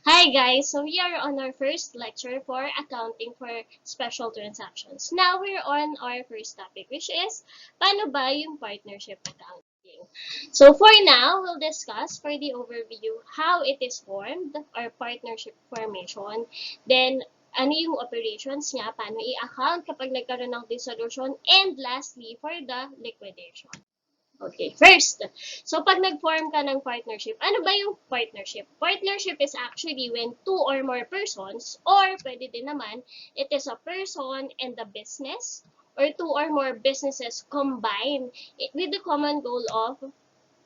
Hi guys, so we are on our first lecture for accounting for special transactions. Now we're on our first topic, which is paano ba yung partnership accounting. So for now, we'll discuss for the overview how it is formed or partnership formation. Then ano yung operations niya, paano i-account kapag nagkaroon ng dissolution, and lastly for the liquidation. Okay, first, so pag nag-form ka ng partnership, ano ba yung partnership? Partnership is actually when two or more persons, or pwede din naman, it is a person and a business, or two or more businesses combine with the common goal of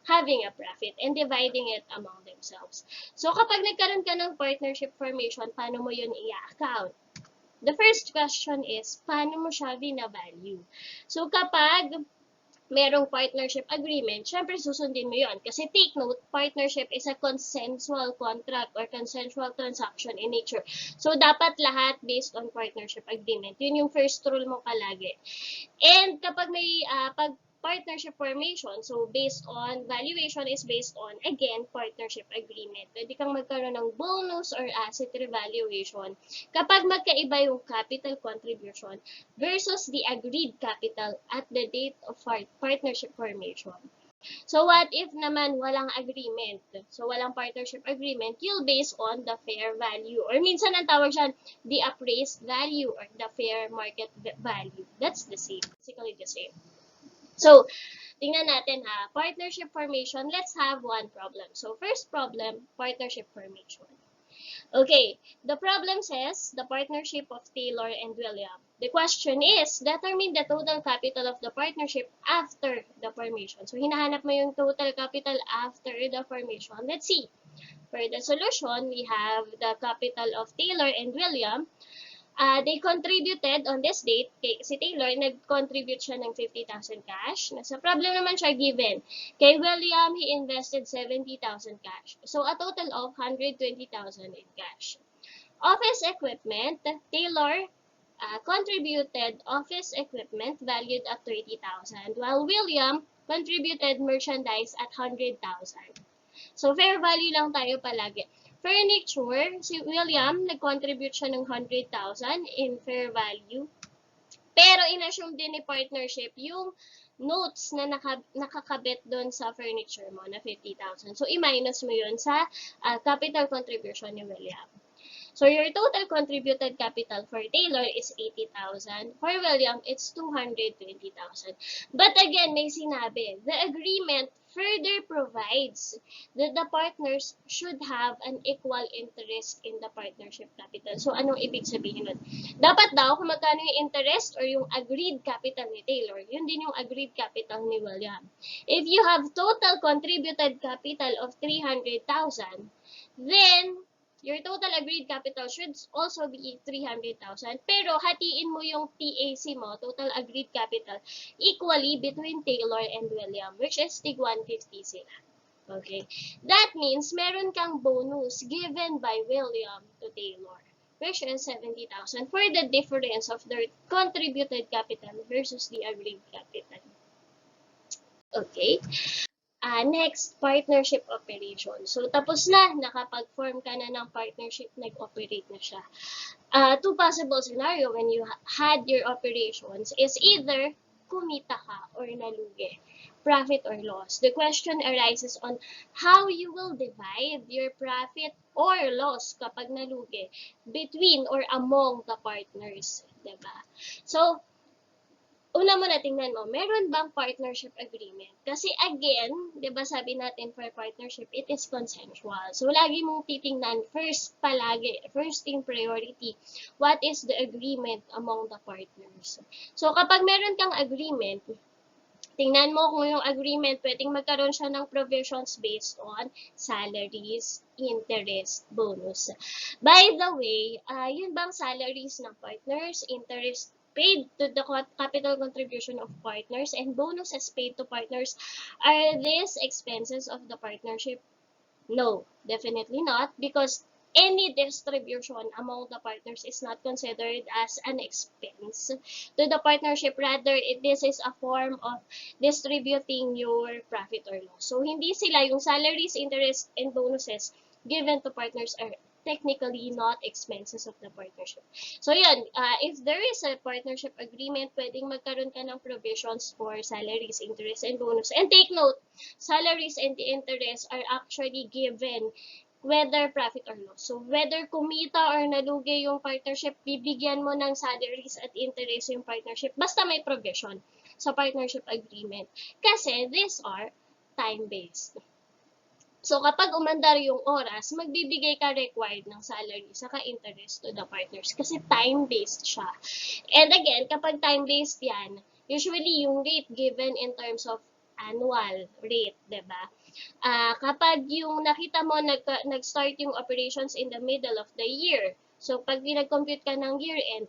having a profit and dividing it among themselves. So kapag nagkaroon ka ng partnership formation, paano mo yun i-account? The first question is, paano mo siya bina-value? So kapag merong partnership agreement, syempre susundin mo yon. Kasi take note, partnership is a consensual contract or consensual transaction in nature. So, dapat lahat based on partnership agreement. Yun yung first rule mo palagi. And kapag may partnership formation, so based on, valuation is based on, again, partnership agreement. Pwede kang magkaroon ng bonus or asset revaluation kapag magkaiba yung capital contribution versus the agreed capital at the date of partnership formation. So what if naman walang agreement? So walang partnership agreement, you'll base on the fair value. Or minsan ang tawag dyan, the appraised value or the fair market value. That's the same. Basically the same. So, tingnan natin ha. Partnership formation, let's have one problem. So, first problem, partnership formation. Okay, the problem says the partnership of Taylor and William. The question is, determine the total capital of the partnership after the formation. So, hinahanap mo yung total capital after the formation. Let's see. For the solution, we have the capital of Taylor and William. They contributed on this date, si Taylor, nag-contribute siya ng 50,000 cash. Nasa problem naman siya given. Kay William, he invested 70,000 cash. So, a total of 120,000 in cash. Office equipment, Taylor contributed office equipment valued at 30,000, while William contributed merchandise at 100,000. So, fair value lang tayo palagi. Furniture, si William, nag-contribute siya ng 100,000 in fair value. Pero in-assume din ni partnership yung notes na nakakabit doon sa furniture mo na 50,000. So, i-minus mo yun sa capital contribution ni William. So, your total contributed capital for Taylor is 80,000. For William, it's 220,000. But again, may sinabi, the agreement further provides that the partners should have an equal interest in the partnership capital. So, anong ibig sabihin nun? Dapat daw, kung magkano yung interest or yung agreed capital ni Taylor, yun din yung agreed capital ni William. If you have total contributed capital of 300,000, then your total agreed capital should also be 300,000. Pero hatiin mo yung TAC mo, total agreed capital, equally between Taylor and William, which is tig 150 sila. Okay? That means meron kang bonus given by William to Taylor, which is 70,000 for the difference of their contributed capital versus the agreed capital. Okay? Next, partnership operation. So, tapos na, nakapag-form ka na ng partnership, nag-operate na siya. Two possible scenario when you had your operations is either kumita ka or nalugi, profit or loss. The question arises on how you will divide your profit or loss kapag nalugi between or among the partners, diba? So, una mo na tingnan mo, meron bang partnership agreement? Kasi again, di ba sabi natin for partnership, it is consensual. So, lagi mong titingnan first palagi, first thing priority, what is the agreement among the partners? So, kapag meron kang agreement, tingnan mo kung yung agreement, pwedeng magkaroon siya ng provisions based on salaries, interest, bonus. By the way, yun bang salaries ng partners, interest paid to the capital contribution of partners, and bonuses paid to partners, are these expenses of the partnership? No, definitely not, because any distribution among the partners is not considered as an expense to the partnership. Rather, this is a form of distributing your profit or loss. So, hindi sila yung salaries, interest, and bonuses given to partners are technically not expenses of the partnership. So yun, if there is a partnership agreement, pwedeng magkaroon ka ng provisions for salaries, interest, and bonus. And take note, salaries and interest are actually given whether profit or loss. So whether kumita or nalugi yung partnership, bibigyan mo ng salaries at interest yung partnership basta may provision sa partnership agreement. Kasi these are time-based. So, kapag umandar yung oras, magbibigay ka required ng salary saka interest to the partners kasi time-based siya. And again, kapag time-based yan, usually yung rate given in terms of annual rate, diba? Kapag yung nakita mo nag-start yung operations in the middle of the year, so pag pinag-compute ka ng year-end,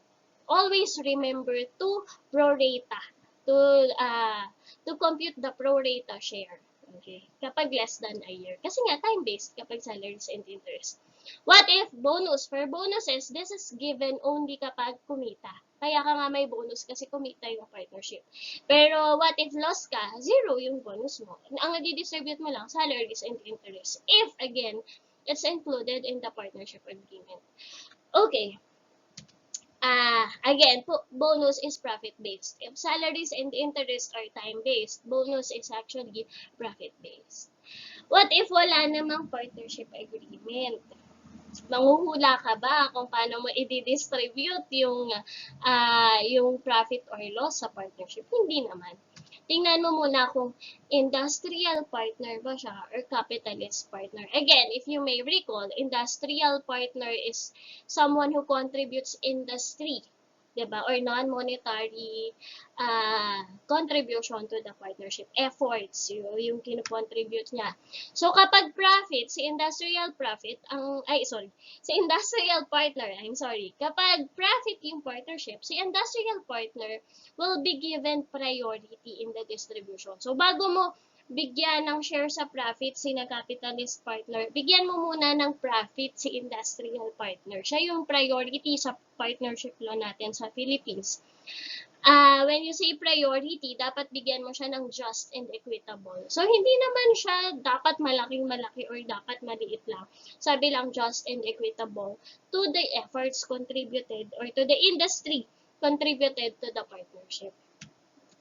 always remember to prorata, to compute the prorata share. Okay. Kapag less than a year. Kasi nga, time-based kapag salaries and interest. What if bonus? For bonuses, this is given only kapag kumita. Kaya ka nga may bonus kasi kumita yung partnership. Pero what if loss ka? Zero yung bonus mo. Ang nadi-distribute mo lang, salaries and interest. If, again, it's included in the partnership agreement. Okay. Again, bonus is profit-based. If salaries and interest are time-based, bonus is actually profit-based. What if wala namang partnership agreement? Manghuhula ka ba kung paano mo i-distribute yung profit or loss sa partnership? Hindi naman. Tingnan mo muna kung industrial partner ba siya or capitalist partner. Again, if you may recall, industrial partner is someone who contributes industry, diba? Or non-monetary contribution to the partnership. Efforts, yung kinocontribute niya. So, kapag profit, si industrial partner, kapag profit yung partnership, si industrial partner will be given priority in the distribution. So, bago mo bigyan ng share sa profit si capitalist partner, bigyan mo muna ng profit si industrial partner. Siya yung priority sa partnership law natin sa Philippines. When you say priority, dapat bigyan mo siya ng just and equitable. So, hindi naman siya dapat malaking-malaki or dapat maliit lang. Sabi lang just and equitable to the efforts contributed or to the industry contributed to the partnership.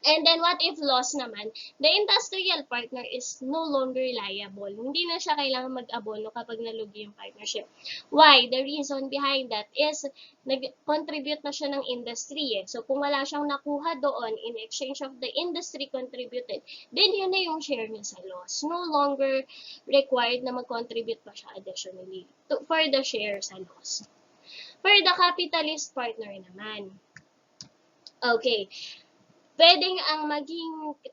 And then, what if loss naman? The industrial partner is no longer liable. Hindi na siya kailangan mag-abono kapag nalugi yung partnership. Why? The reason behind that is nag-contribute na siya ng industry. So, kung wala siyang nakuha doon in exchange of the industry contributed, then yun na yung share niya sa loss. No longer required na mag-contribute pa siya additionally for the share sa loss. For the capitalist partner naman. Okay. Pwedeng ang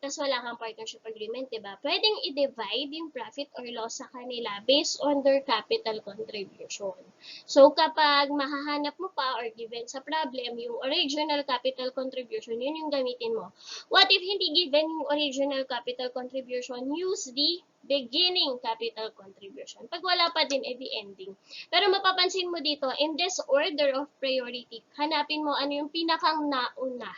tas wala kang partnership agreement, diba? Pwedeng i-divide yung profit or loss sa kanila based on their capital contribution. So, kapag mahahanap mo pa or given sa problem, yung original capital contribution, yun yung gamitin mo. What if hindi given yung original capital contribution? Use the beginning capital contribution. Pag wala pa din, edi ending. Pero mapapansin mo dito, in this order of priority, hanapin mo ano yung pinakang nauna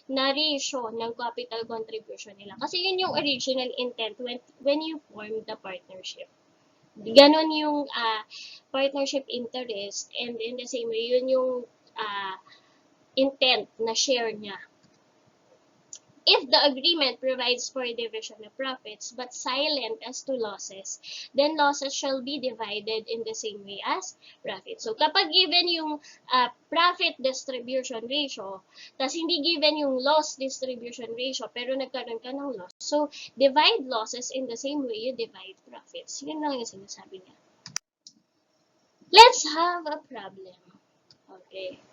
na ratio ng capital contribution nila. Kasi yun yung original intent when you form the partnership. Ganon yung partnership interest, and in the same way, yun yung intent na share niya. If the agreement provides for division of profits but silent as to losses, then losses shall be divided in the same way as profit. So, kapag given yung profit distribution ratio, tas hindi given yung loss distribution ratio, pero nagkaroon ka ng loss, so, divide losses in the same way you divide profits. Yun lang yung sinasabi niya. Let's have a problem. Okay.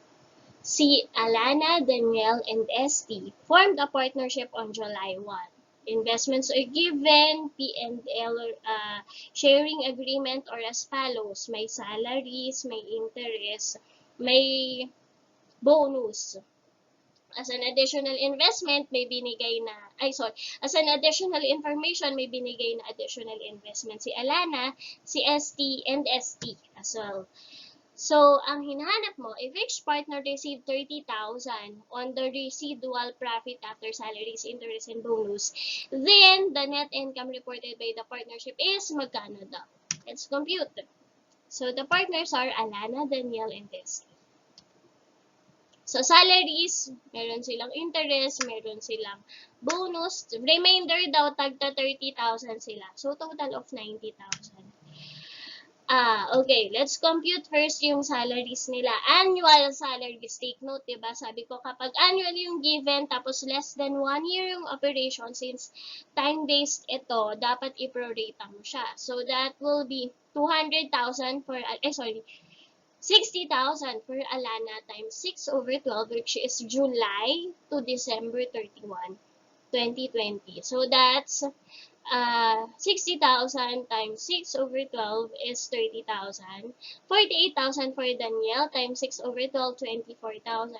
Si Alana, Danielle, and ST formed a partnership on July 1. Investments are given, P&L sharing agreement or as follows. May salaries, may interest, may bonus. As an additional investment, may binigay na, as an additional information, may binigay na additional investment si Alana, si ST, and ST as well. So, ang hinahanap mo, if each partner received 30,000 on the residual profit after salaries, interest, and bonus, then the net income reported by the partnership is magkano daw? Let's compute. So, the partners are Alana, Daniel, and Tessie. So, salaries, meron silang interest, meron silang bonus. Remainder daw, tagta 30,000 sila. So, total of 90,000. Okay. Let's compute first yung salaries nila. Annual salaries. Take note, diba? Sabi ko, kapag annual yung given, tapos less than 1 year yung operation, since time-based ito, dapat i-prorata mo siya. So, that will be 200,000 for, 60,000 for Alana times 6 over 12, which is July to December 31, 2020. So, that's 60,000 times 6 over 12 is 30,000. 48,000 for Danielle times 6 over 12, 24,000.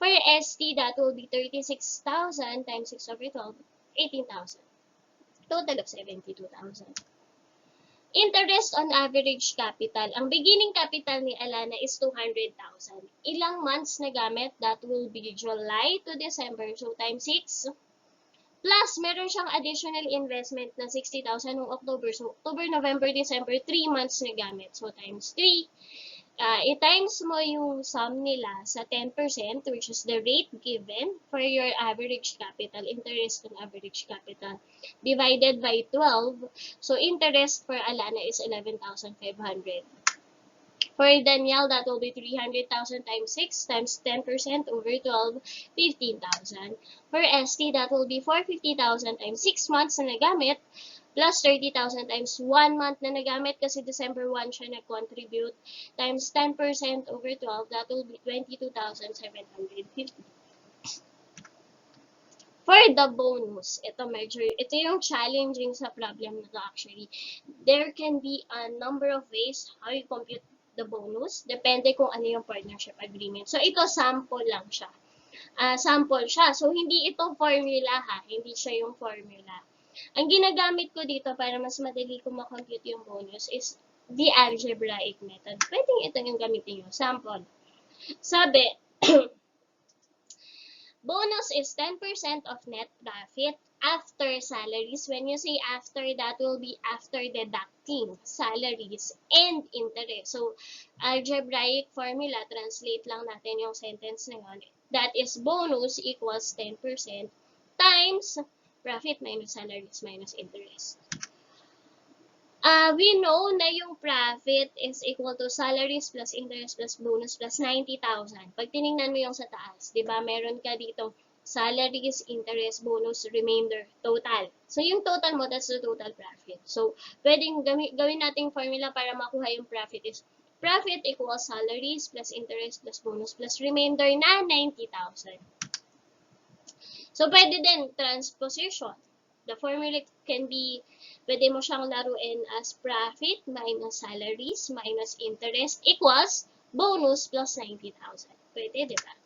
For ST, that will be 36,000 times 6 over 12, 18,000. Total of 72,000. Interest on average capital. Ang beginning capital ni Alana is 200,000. Ilang months na gamit? That will be July to December. So, times 6. Plus, meron siyang additional investment na 60,000 noong October. So, October, November, December, 3 months na gamit. So, times 3. I-times mo yung sum nila sa 10%, which is the rate given for your average capital, interest on average capital, divided by 12. So, interest for Alana is 11,500. For Danielle, that will be 300,000 times 6 times 10% over 12, 15,000. For ST, that will be 450,000 times 6 months na nagamit, plus 30,000 times 1 month na nagamit kasi December 1 siya nag-contribute, times 10% over 12, that will be 22,750. For the bonus, ito yung challenging sa problem na to actually. There can be a number of ways how you compute the bonus. Depende kung ano yung partnership agreement. So, ito sample lang siya. Sample siya. So, hindi ito formula ha. Hindi siya yung formula. Ang ginagamit ko dito para mas madali ko makompute yung bonus is the algebraic method. Pwedeng ito yung gamitin nyo. Sample. Sabi, bonus is 10% of net profit after salaries. When you say after, that will be after deducting salaries and interest. So, algebraic formula, translate lang natin yung sentence na yun. That is bonus equals 10% times profit minus salaries minus interest. We know na yung profit is equal to salaries plus interest plus bonus plus 90,000. Pag tinignan mo yung sa taas, di ba, meron ka dito salaries, interest, bonus, remainder, total. So, yung total mo, that's the total profit. So, pwedeng gawin nating formula para makuha yung profit is profit equals salaries plus interest plus bonus plus remainder na 90,000. So, pwede din transposition. The formula can be, pwede mo siyang laruin as profit minus salaries minus interest equals bonus plus 90,000. Pwede, di ba?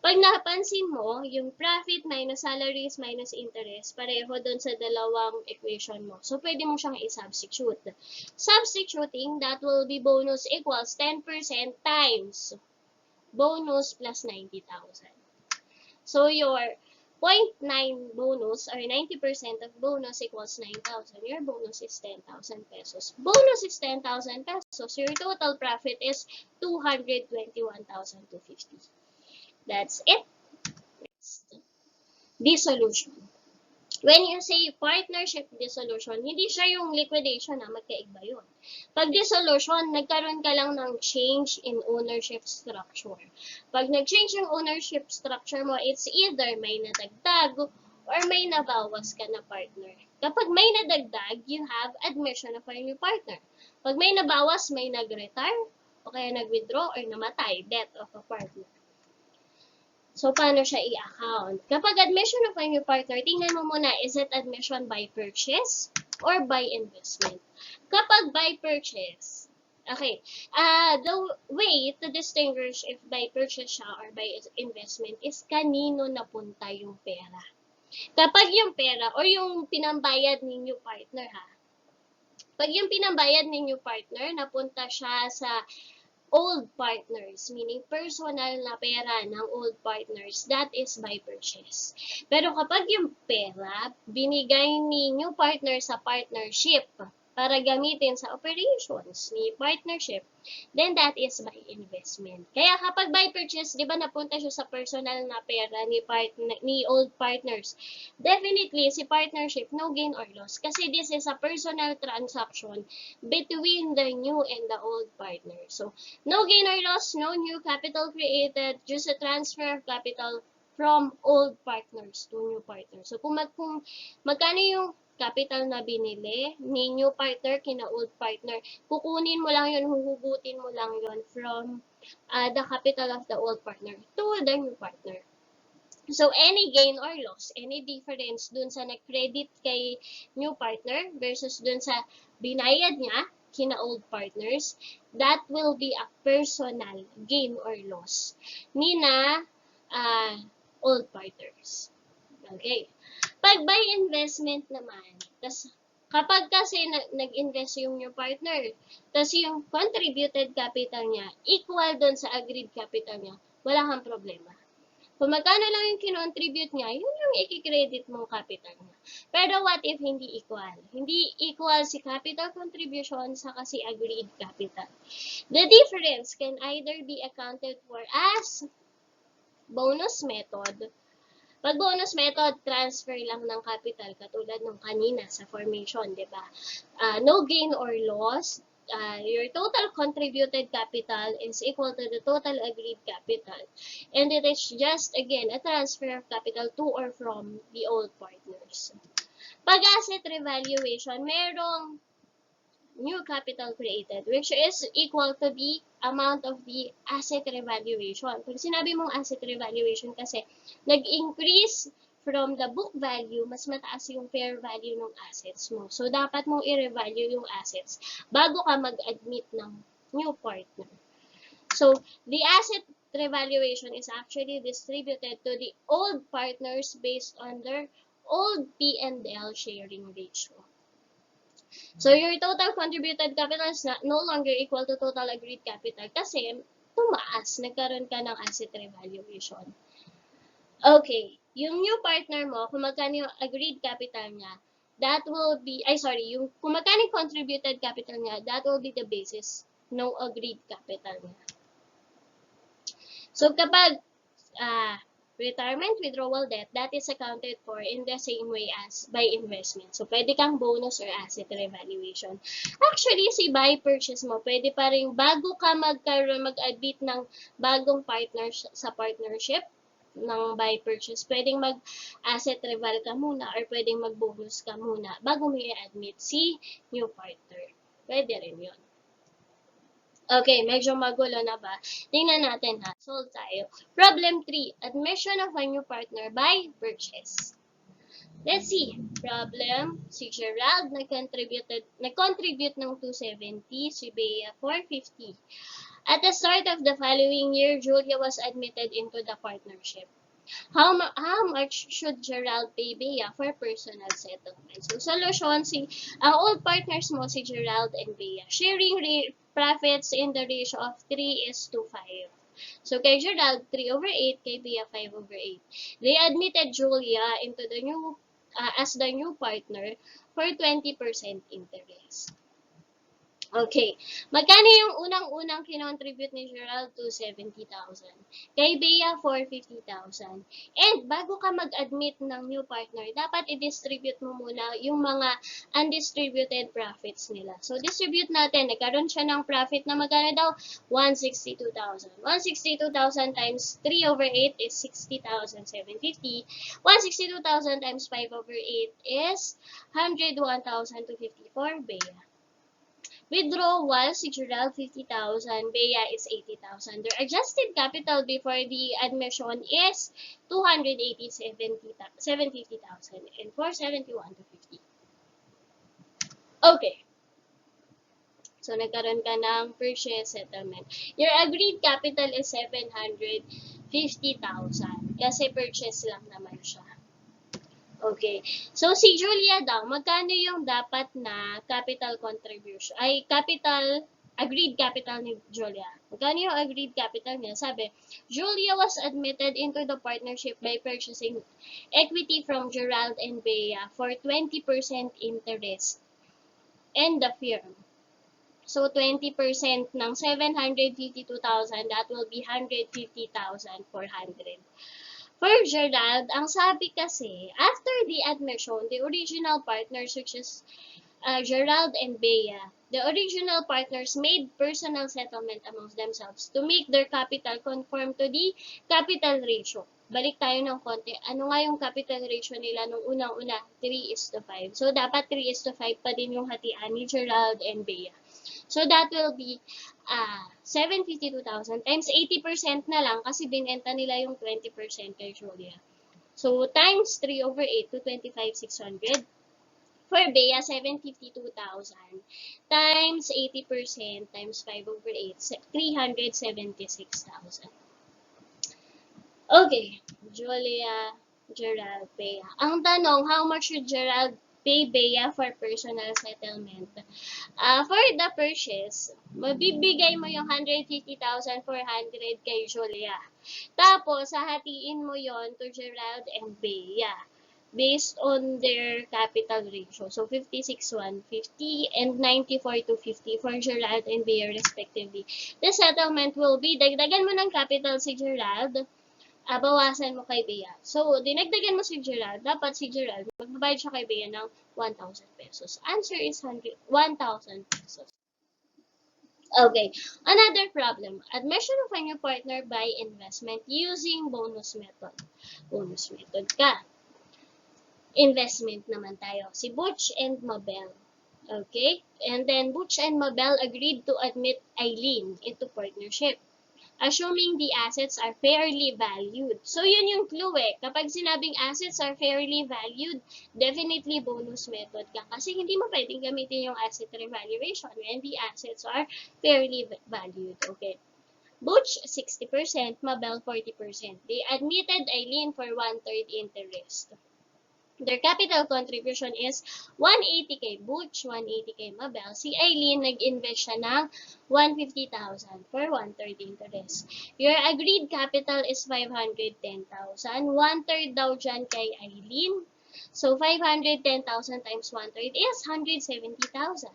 Pag napansin mo, yung profit minus salaries minus interest, pareho doon sa dalawang equation mo. So, pwede mo siyang i-substitute. Substituting, that will be bonus equals 10% times bonus plus 90,000. So, your 0.9 bonus or 90% of bonus equals 9,000. Your bonus is 10,000 pesos. Bonus is 10,000 pesos. Your total profit is 221,250. That's it. Next. Dissolution. When you say partnership dissolution, hindi siya yung liquidation na magkaiba yun. Pag dissolution, nagkaroon ka lang ng change in ownership structure. Pag nag-change yung ownership structure mo, it's either may nadagdag or may nabawas ka na partner. Kapag may nadagdag, you have admission of a new partner. Pag may nabawas, may nag-retire o kaya nag-withdraw or namatay, death of a partner. So, paano siya i-account? Kapag admission of a new partner, tingnan mo muna, is it admission by purchase or by investment? Kapag by purchase, okay, the way to distinguish if by purchase siya or by investment is kanino napunta yung pera. Kapag yung pera or yung pinambayad ninyo partner ha, pag yung pinambayad ninyo partner, napunta siya sa old partners, meaning personal na pera ng old partners, that is by purchase. Pero kapag yung pera, binigay ninyo partner sa partnership, para gamitin sa operations ni partnership, then that is by investment. Kaya kapag by purchase, di ba napunta siya sa personal na pera ni old partners, definitely si partnership, no gain or loss. Kasi this is a personal transaction between the new and the old partner. So, no gain or loss, no new capital created, just a transfer of capital from old partners to new partners. So, kung magkano yung capital na binili ni new partner kina old partner, kukunin mo lang yun, huhugutin mo lang yun from the capital of the old partner to the new partner. So, any gain or loss, any difference dun sa nag-credit kay new partner versus dun sa binayad niya kina old partners, that will be a personal gain or loss ni na old partners. Okay. Pag by investment naman, kapag kasi nag-invest yung new partner, tas yung contributed capital niya equal dun sa agreed capital niya, wala kang problema. Kung magkano lang yung kinontribute niya, yun yung i-credit mong capital niya. Pero what if hindi equal? Hindi equal si capital contribution sa kasi agreed capital. The difference can either be accounted for as bonus method. Pag bonus method, transfer lang ng capital katulad ng kanina sa formation, di ba? No gain or loss. Your total contributed capital is equal to the total agreed capital. And it is just, again, a transfer of capital to or from the old partners. Pag asset revaluation, merong new capital created, which is equal to the amount of the asset revaluation. Pag sinabi mong asset revaluation kasi, nag-increase from the book value, mas mataas yung fair value ng assets mo. So, dapat mong i-revalue yung assets bago ka mag-admit ng new partner. So, the asset revaluation is actually distributed to the old partners based on their old P&L sharing ratio. So, your total contributed capital is no longer equal to total agreed capital kasi tumaas, nagkaroon ka ng asset revaluation. Okay, yung new partner mo, kung magkano yung agreed capital niya, that will be, kung magkano yung contributed capital niya, that will be the basis ng agreed capital niya. So, kapag retirement withdrawal debt, that is accounted for in the same way as by investment. So, pwede kang bonus or asset revaluation. Actually, si buy purchase mo, pwede pa rin bago ka mag-admit ng bagong partner sa partnership ng buy purchase, pwedeng mag-asset reval ka muna or pwedeng mag-bonus ka muna bago mo i-admit si new partner. Pwede rin yun. Okay, medyo magulo na ba? Tingnan natin ha. Solve tayo. Problem 3. Admission of a new partner by purchase. Let's see. Problem. Si Gerald nag-contribute ng 270. Si Bea 450. At the start of the following year, Julia was admitted into the partnership. How much should Gerald pay Bea for personal settlement? So, solution, ang old partners mo, si Gerald and Bea, sharing profits in the ratio of 3:5. So, kay Gerald, 3/8, kay Bea, 5/8. They admitted Julia into the new, as the new partner for 20% interest. Okay. Magkano yung unang-unang kinontribute ni Gerald? 270,000. Kay Bea, 450,000. And bago ka mag-admit ng new partner, dapat i-distribute mo muna yung mga undistributed profits nila. So, distribute natin. Nagkaroon siya ng profit na magkano daw? 162,000. 162,000 times 3/8 is 60,750. 162,000 times 5/8 is 101,250 for Bea. Withdrawal, si Gerald 50,000, Bea is 80,000. Their adjusted capital before the admission is 280,750,000 and 471,250. Okay. So, nagkaroon ka ng purchase settlement. Your agreed capital is 750,000 kasi purchase lang naman siya. Okay. So, si Julia daw, magkano yung dapat na capital contribution? Agreed capital ni Julia. Magkano yung agreed capital niya? Sabi, Julia was admitted into the partnership by purchasing equity from Gerald and Bea for 20% interest. and the firm. So, 20% ng 752,000, that will be 150,400. For Gerald, ang sabi kasi, after the admission, the original partners, which is Gerald and Bea, the original partners made personal settlement amongst themselves to make their capital conform to the capital ratio. Balik tayo ng konti. Ano nga yung capital ratio nila nung unang-una? 3:5. So, dapat 3:5 pa din yung hatian ni Gerald and Bea. So, that will be 752,000 times 80% na lang kasi binenta nila yung 20% kay Julia. So, times 3/8 to 25,600. For Bea, 752,000 times 80% times 5/8, 376,000. Okay, Julia, Gerald, Bea. Ang tanong, how much should Gerald pay Bea for personal settlement? For the purchase, mabibigay mo yung 150,400 kay Julia. Tapos, hahatiin mo yon to Gerald and Bea based on their capital ratio. So, 56,150 and 94,250 for Gerald and Bea respectively. The settlement will be, dagdagan mo ng capital si Gerald, bawasan mo kay Bea. So, dinagdagan mo si Gerald, dapat si Gerald, magbabayad siya kay Bea ng 1,000 pesos. Answer is 1,000 pesos. Okay, another problem. Admission of a new partner by investment using bonus method. Bonus method ka. Investment naman tayo. Si Butch and Mabel. Okay? And then, Butch and Mabel agreed to admit Eileen into partnership, assuming the assets are fairly valued. So, yun yung clue eh. Kapag sinabing assets are fairly valued, definitely bonus method ka. Kasi hindi mo pwedeng gamitin yung asset revaluation when the assets are fairly valued. Okay. Butch, 60%, Mabel, 40%. They admitted Eileen for 1/3 interest. Their capital contribution is 180 kay Butch, 180 kay Mabel. Si Eileen, nag-invest siya ng 150,000 for 1/3 interest. Your agreed capital is 510,000. 1/3 daw dyan kay Eileen. So, 510,000 times 1/3 is 170,000.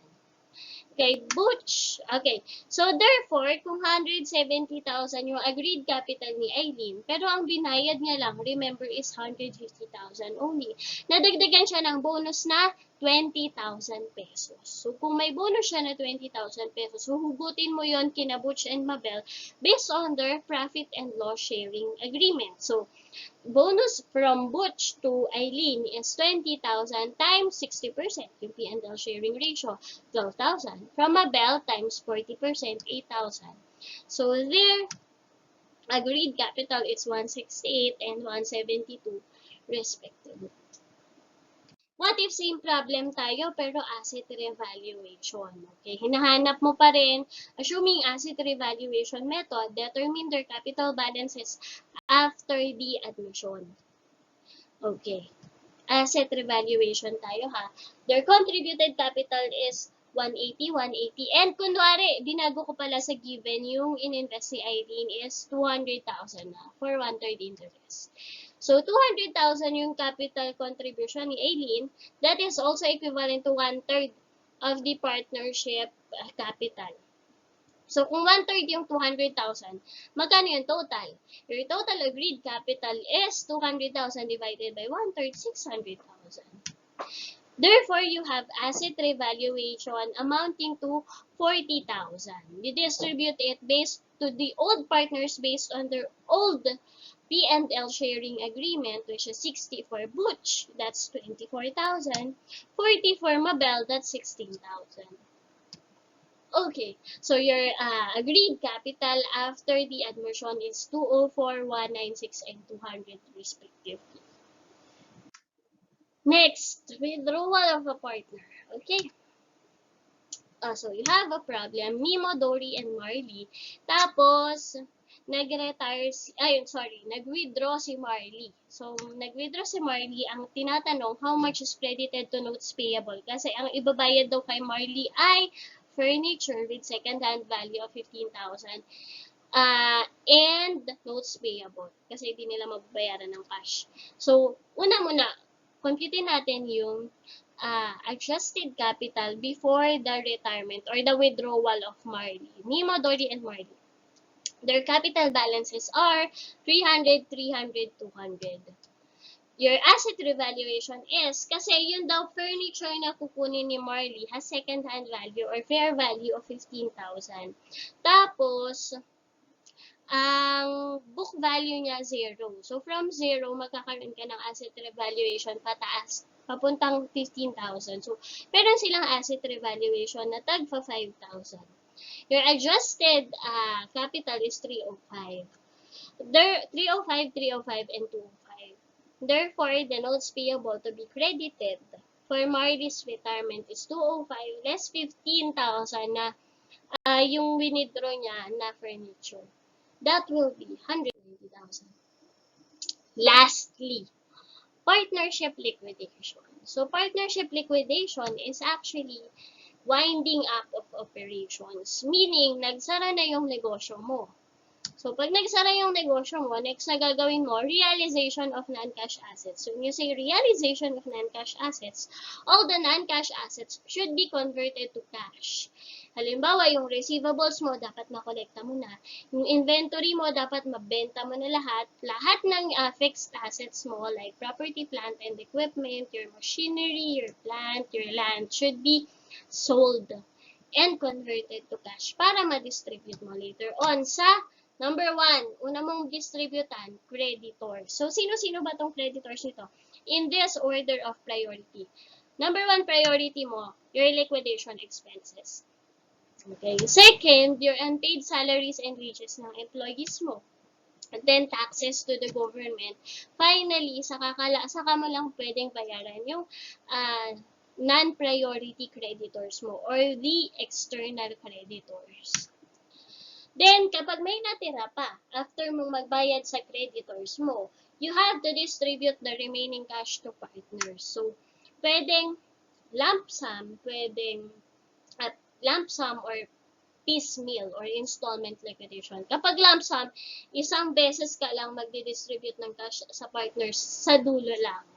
Kay Butch. Okay. So, therefore, kung 170,000 yung agreed capital ni Eileen, pero ang binayad niya lang, remember, is 150,000 only. Nadagdagan siya ng bonus na 20,000 pesos. So, kung may bonus siya na 20,000 pesos, huhugutin mo yon kina Butch and Mabel based on their profit and loss sharing agreement. So, bonus from Butch to Eileen is 20,000 times 60%, yung P&L sharing ratio, 12,000. From Mabel times 40%, 8,000. So, their agreed capital is 168 and 172 respectively. What if same problem tayo pero asset revaluation? Okay, hinahanap mo pa rin, assuming asset revaluation method, determine their capital balances after the admission. Okay, asset revaluation tayo ha. Their contributed capital is 180, 180. And kunwari, binago ko pala sa given, yung ininvest ni Eileen is 200,000 na for 1/3 interest. So, 200,000 yung capital contribution ni Eileen. That is also equivalent to 1/3 of the partnership capital. So, kung 1/3 yung 200,000, magkano yung total? Your total agreed capital is 200,000 divided by 1/3, 600,000. Therefore, you have asset revaluation amounting to 40,000. You distribute it based to the old partners based on their old P&L sharing agreement, which is 60 for Butch, that's 24,000. 40 for Mabel, that's 16,000. Okay, so your agreed capital after the admission is 204, 196, and 200 respectively. Next, withdrawal of a partner. Okay. So, you have a problem. Mimo, Dory, and Marley. Tapos, nag-withdraw si Marley. So, nag-withdraw si Marley. Ang tinatanong, how much is credited to notes payable? Kasi ang ibabayad daw kay Marley ay furniture with second-hand value of 15,000. And notes payable. Kasi hindi nila mababayaran ng cash. So, una muna, computein natin yung adjusted capital before the retirement or the withdrawal of Marley. Nemo, Dory, and Marley. Their capital balances are 300, 300, 200. Your asset revaluation is, kasi yun daw furniture na kukunin ni Marley has second-hand value or fair value of 15,000. Tapos, ang book value niya 0. So, from 0, magkakaroon ka ng asset revaluation pataas, papuntang 15,000. So, meron silang asset revaluation na tagpa 5,000. Your adjusted capital is 305. 305, 305, and 205. Therefore, the notes payable to be credited for Marley's retirement is 205 less 15,000 na yung winidraw niya na furniture. That will be 190,000. Lastly, partnership liquidation. So, partnership liquidation is actually winding up of operations. Meaning, nagsara na yung negosyo mo. So, pag nagsara yung negosyo mo, next na gagawin mo, realization of non-cash assets. So, when you say realization of non-cash assets, all the non-cash assets should be converted to cash. Halimbawa, yung receivables mo, dapat makolekta mo na. Yung inventory mo, dapat mabenta mo na lahat. Lahat ng fixed assets mo, like property, plant, and equipment, your machinery, your plant, your land, should be sold and converted to cash para ma-distribute mo later on sa number 1, una mong distributan, creditors. So, sino-sino ba tong creditors nito? In this order of priority. Number 1 priority mo, your liquidation expenses. Okay. Second, your unpaid salaries and wages ng employees mo. And then, taxes to the government. Finally, saka mo lang pwedeng bayaran yung non-priority creditors mo or the external creditors. Then, kapag may natira pa, after mong magbayad sa creditors mo, you have to distribute the remaining cash to partners. So, pwedeng lump sum, or piecemeal or installment liquidation. Kapag lump sum, isang beses ka lang magdi-distribute ng cash sa partners sa dulo lang.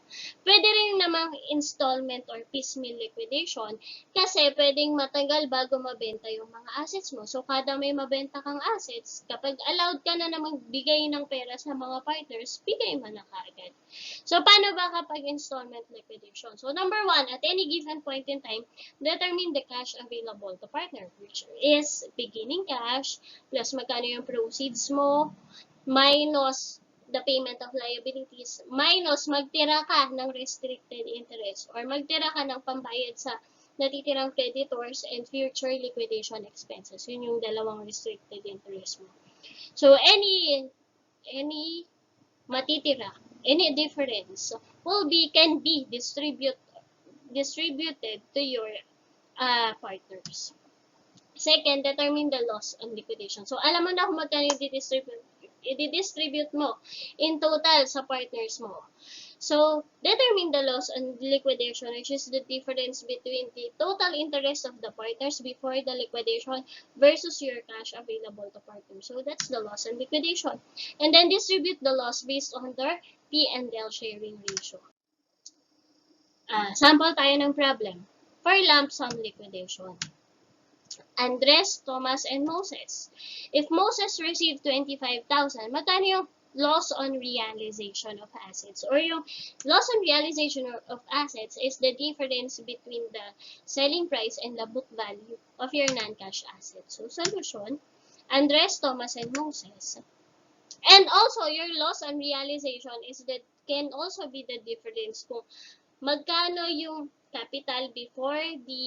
Pwede rin namang installment or piecemeal liquidation kasi pwedeng matagal bago mabenta yung mga assets mo. So, kada may mabenta kang assets, kapag allowed ka na namang bigay ng pera sa mga partners, bigay mo na kaagad. So, paano ba kapag installment liquidation? So, number 1, at any given point in time, determine the cash available to partner, which is beginning cash plus magkano yung proceeds mo minus the payment of liabilities, minus magtira ka ng restricted interest or magtira ka ng pambayad sa natitirang creditors and future liquidation expenses. Yun yung dalawang restricted interest mo. So, any matitira, any difference can be distributed to your partners. Second, determine the loss on liquidation. So, alam mo na kung magkano i-distribute mo in total sa partners mo. So, determine the loss on liquidation, which is the difference between the total interest of the partners before the liquidation versus your cash available to partners. So, that's the loss on liquidation. And then, distribute the loss based on their P&L sharing ratio. Sample tayo ng problem. For lump sum liquidation. Andres, Thomas, and Moses. If Moses received 25,000, magkano yung loss on realization of assets? Or yung loss on realization of assets is the difference between the selling price and the book value of your non-cash assets. So, solution, Andres, Thomas, and Moses. And also, your loss on realization can also be the difference kung magkano yung capital before the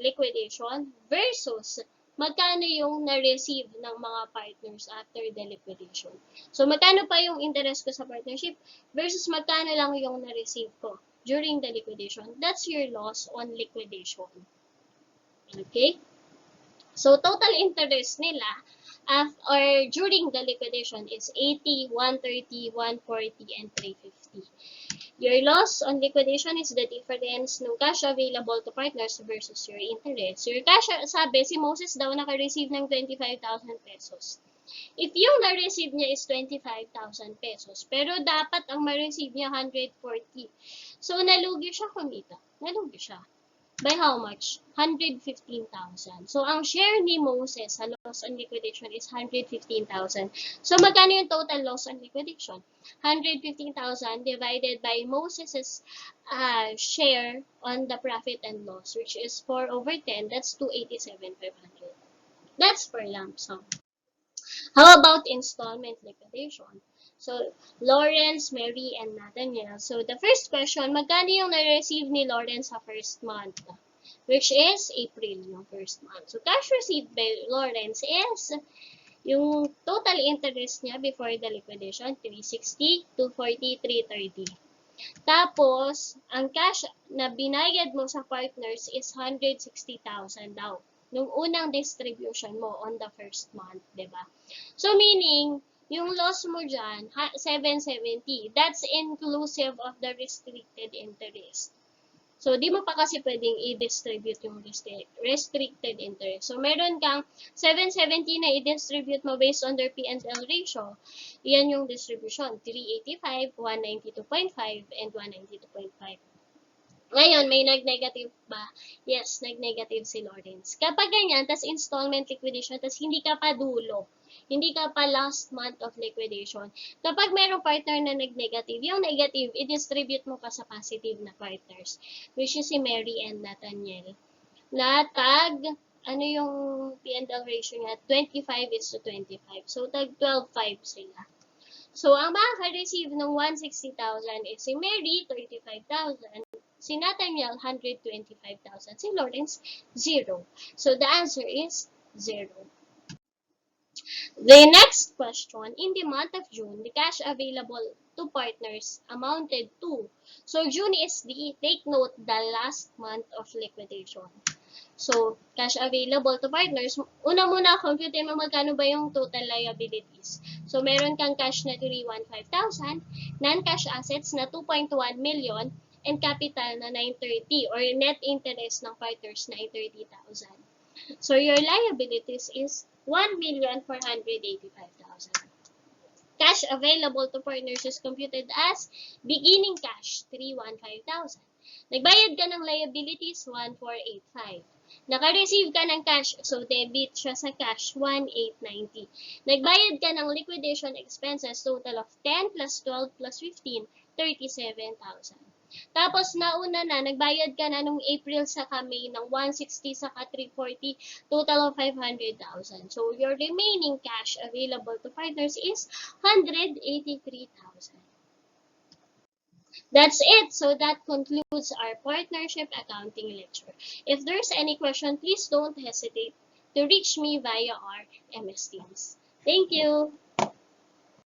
liquidation versus magkano yung na-receive ng mga partners after the liquidation. So, magkano pa yung interest ko sa partnership versus magkano lang yung na-receive ko during the liquidation. That's your loss on liquidation. Okay? So, total interest nila or during the liquidation is 80, 130, 140, and 350. Your loss on liquidation is the difference ng cash available to partners versus your interest. Your cash, sabi, si Moses daw naka-receive ng 25,000 pesos. If yung na-receive niya is 25,000 pesos, pero dapat ang ma-receive niya 140. So, nalugi siya kumita. Nalugi siya. By how much? 115,000. So, ang share ni Moses sa loss on liquidation is 115,000. So, magkano yung total loss on liquidation? 115,000 divided by Moses's share on the profit and loss, which is 4 over 10. That's 287,500. That's per lump sum. How about installment liquidation? So, Lawrence, Mary, and Nathaniel. So, the first question, magkano yung na-receive ni Lawrence sa first month? Which is April, yung first month. So, cash received by Lawrence is yung total interest niya before the liquidation, 360, 240, 330. Tapos, ang cash na binayad mo sa partners is 160,000 daw. Nung unang distribution mo on the first month, diba? So, meaning, yung loss mo dyan, 770. That's inclusive of the restricted interest. So, di mo pa kasi pwedeng i-distribute yung restricted interest. So, meron kang 770 na i-distribute mo based on their P&L ratio. Yan yung distribution. 385, 192.5, and 192.5. Ngayon, may nag-negative ba? Yes, nag-negative si Lawrence. Kapag ganyan, tas installment liquidation, tas hindi ka pa dulo, hindi ka pa last month of liquidation. Kapag merong partner na nag-negative, yung negative, i-distribute mo pa sa positive na partners, which is si Mary and Nathaniel. Na tag, ano yung P&L ratio niya? 25:25. So, tag 12.5 sila. So, ang makaka-receive ng 160,000 is si Mary, 35,000. Si Nathaniel, 125,000. Si Lawrence, 0. So, the answer is 0. The next question, in the month of June, the cash available to partners amounted to. So, June is the, take note, the last month of liquidation. So, cash available to partners, una muna, compute mo magkano ba yung total liabilities. So, meron kang cash na 315,000, non-cash assets na 2.1 million, and capital na 930 or net interest ng partners 930,000. So, your liabilities is 1,485,000. Cash available to partners is computed as beginning cash, 315,000. Nagbayad ka ng liabilities, 1,485. Naka-receive ka ng cash, so debit siya sa cash, 1,890. Nagbayad ka ng liquidation expenses, total of 10 plus 12 plus 15, 37,000. Tapos, nauna na, nagbayad ka na nung April sa May ng 160 sa 340, total of 500,000. So, your remaining cash available to partners is 183,000. That's it. So, that concludes our partnership accounting lecture. If there's any question, please don't hesitate to reach me via our MS Teams. Thank you.